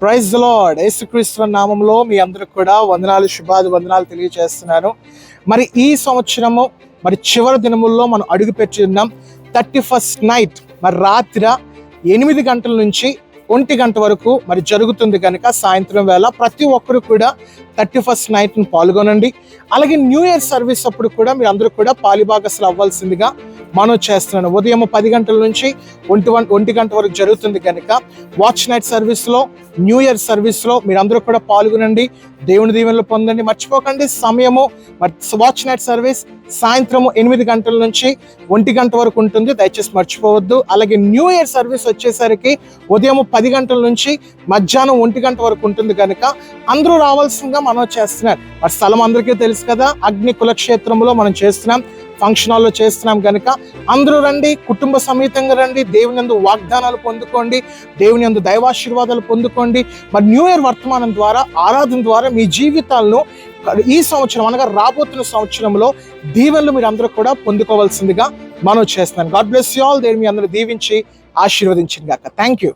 Praise the lord. యేసుక్రీస్తు నామములో మీ అందరికి కూడా వందనాలు, వందనాలు తెలియజేస్తున్నాను. మరి ఈ సంవత్సరము చివరి దినముల్లో మనం అడుగుపెట్టి ఉన్నాం. 31st నైట్ రాత్రి 8 గంటల నుంచి 1 గంట వరకు జరుగుతుంది కనుక సాయంత్రం వేళ ప్రతి ఒక్కరు కూడా 31st నైట్ని పాల్గొనండి. అలాగే న్యూ ఇయర్ సర్వీస్ అప్పుడు కూడా మీరు అందరూ కూడా పాలిభాగస్తులు అవ్వాల్సిందిగా మనం చేస్తున్నాను. ఉదయం 10 గంటల నుంచి 1 గంట వరకు జరుగుతుంది కనుక వాచ్ నైట్ సర్వీస్లో, న్యూ ఇయర్ సర్వీస్లో మీరు అందరూ కూడా పాల్గొనండి. దేవుని దీవెనలు పొందండి. మర్చిపోకండి, సమయము వాచ్ నైట్ సర్వీస్ సాయంత్రము 8 గంటల నుంచి 1 గంట వరకు ఉంటుంది. దయచేసి మర్చిపోవద్దు. అలాగే న్యూ ఇయర్ సర్వీస్ వచ్చేసరికి ఉదయం 10 గంటల నుంచి మధ్యాహ్నం 1 గంట వరకు ఉంటుంది కనుక అందరూ రావాల్సిందిగా మనం చేస్తున్నాం. స్థలం అందరికీ తెలుసు కదా, అగ్ని కులక్షేత్రంలో మనం చేస్తున్నాం, ఫంక్షన్ హాల్లో చేస్తున్నాం కనుక అందరూ రండి, కుటుంబ సమేతంగా రండి. దేవుని యందు వాగ్దానాలు పొందుకోండి, దేవుని యందు దైవాశీర్వాదాలు పొందుకోండి. న్యూ ఇయర్ వర్తమానం ద్వారా, ఆరాధన ద్వారా మీ జీవితాలను ఈ సంవత్సరం అనగా రాబోతున్న సంవత్సరంలో దీవెనలు మీరు అందరూ కూడా పొందుకోవాల్సిందిగా మనం చేస్తున్నాం. God bless you all. దేవుని మీ అందరూ దీవించి ఆశీర్వదించింది గాక. Thank you.